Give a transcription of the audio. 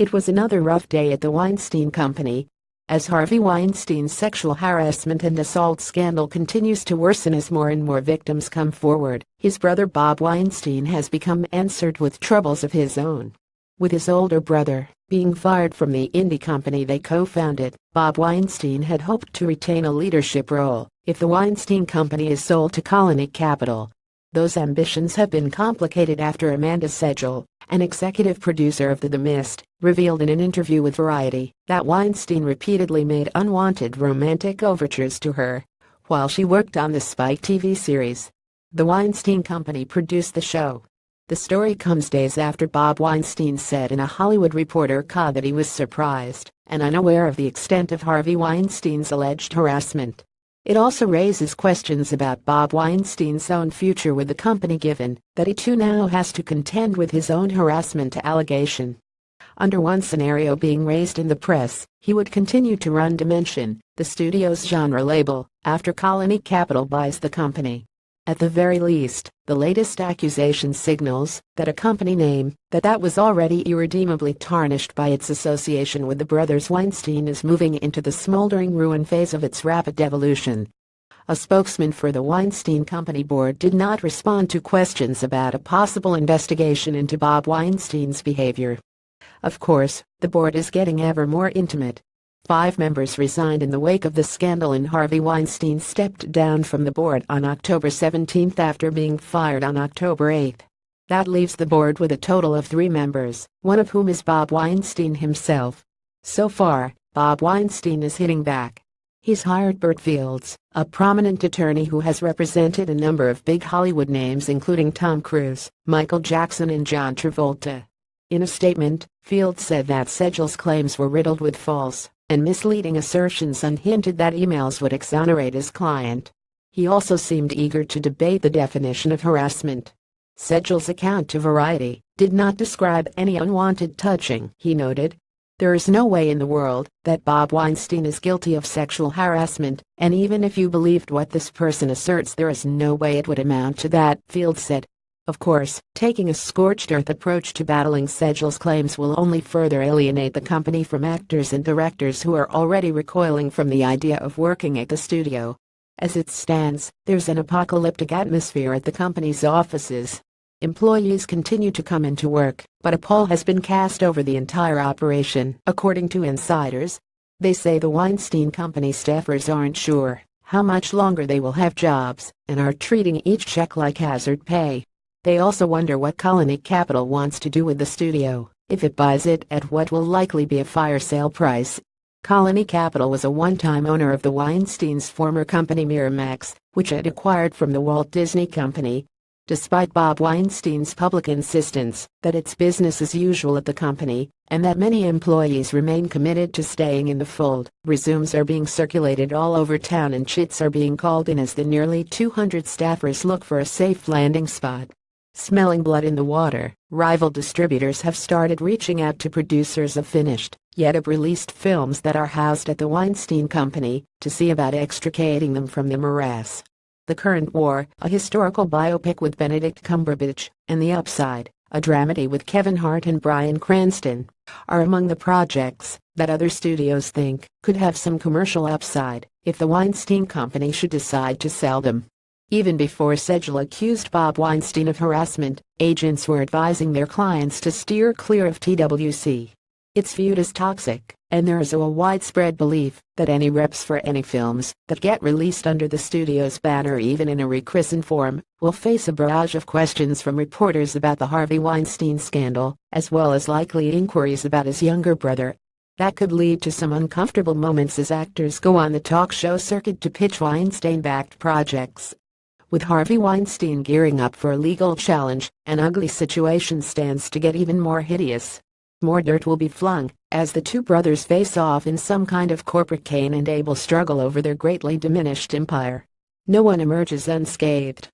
It was another rough day at the Weinstein Company. As Harvey Weinstein's sexual harassment and assault scandal continues to worsen as more and more victims come forward, his brother Bob Weinstein has become answered with troubles of his own. With his older brother being fired from the indie company they co-founded, Bob Weinstein had hoped to retain a leadership role if the Weinstein Company is sold to Colony Capital. Those ambitions have been complicated after Amanda Segel, an executive producer of The Mist, revealed in an interview with Variety that Weinstein repeatedly made unwanted romantic overtures to her while she worked on the Spike TV series. The Weinstein Company produced the show. The story comes days after Bob Weinstein said in a Hollywood Reporter call that he was surprised and unaware of the extent of Harvey Weinstein's alleged harassment. It also raises questions about Bob Weinstein's own future with the company, given that he too now has to contend with his own harassment allegation. Under one scenario being raised in the press, he would continue to run Dimension, the studio's genre label, after Colony Capital buys the company. At the very least, the latest accusation signals that a company name that was already irredeemably tarnished by its association with the brothers Weinstein is moving into the smoldering ruin phase of its rapid evolution. A spokesman for the Weinstein Company board did not respond to questions about a possible investigation into Bob Weinstein's behavior. Of course, the board is getting ever more intimate. 5 members resigned in the wake of the scandal, and Harvey Weinstein stepped down from the board on October 17 after being fired on October 8. That leaves the board with a total of 3 members, one of whom is Bob Weinstein himself. So far, Bob Weinstein is hitting back. He's hired Bert Fields, a prominent attorney who has represented a number of big Hollywood names including Tom Cruise, Michael Jackson and John Travolta. In a statement, Fields said that Segel's claims were riddled with false and misleading assertions and hinted that emails would exonerate his client. He also seemed eager to debate the definition of harassment. Segel's account to Variety did not describe any unwanted touching, he noted. There is no way in the world that Bob Weinstein is guilty of sexual harassment, and even if you believed what this person asserts, there is no way it would amount to that, Fields said. Of course, taking a scorched earth approach to battling Segel's claims will only further alienate the company from actors and directors who are already recoiling from the idea of working at the studio. As it stands, there's an apocalyptic atmosphere at the company's offices. Employees continue to come into work, but a pall has been cast over the entire operation, according to insiders. They say the Weinstein Company staffers aren't sure how much longer they will have jobs and are treating each check like hazard pay. They also wonder what Colony Capital wants to do with the studio, if it buys it at what will likely be a fire sale price. Colony Capital was a one-time owner of the Weinstein's former company Miramax, which had acquired from the Walt Disney Company. Despite Bob Weinstein's public insistence that it's business as usual at the company, and that many employees remain committed to staying in the fold, resumes are being circulated all over town and chits are being called in as the nearly 200 staffers look for a safe landing spot. Smelling blood in the water, rival distributors have started reaching out to producers of finished, yet released films that are housed at the Weinstein Company to see about extricating them from the morass. The Current War, a historical biopic with Benedict Cumberbatch, and The Upside, a dramedy with Kevin Hart and Bryan Cranston, are among the projects that other studios think could have some commercial upside if the Weinstein Company should decide to sell them. Even before Segel accused Bob Weinstein of harassment, agents were advising their clients to steer clear of TWC. It's viewed as toxic, and there is a widespread belief that any reps for any films that get released under the studio's banner, even in a rechristened form, will face a barrage of questions from reporters about the Harvey Weinstein scandal, as well as likely inquiries about his younger brother. That could lead to some uncomfortable moments as actors go on the talk show circuit to pitch Weinstein-backed projects. With Harvey Weinstein gearing up for a legal challenge, an ugly situation stands to get even more hideous. More dirt will be flung as the two brothers face off in some kind of corporate Cain and Abel struggle over their greatly diminished empire. No one emerges unscathed.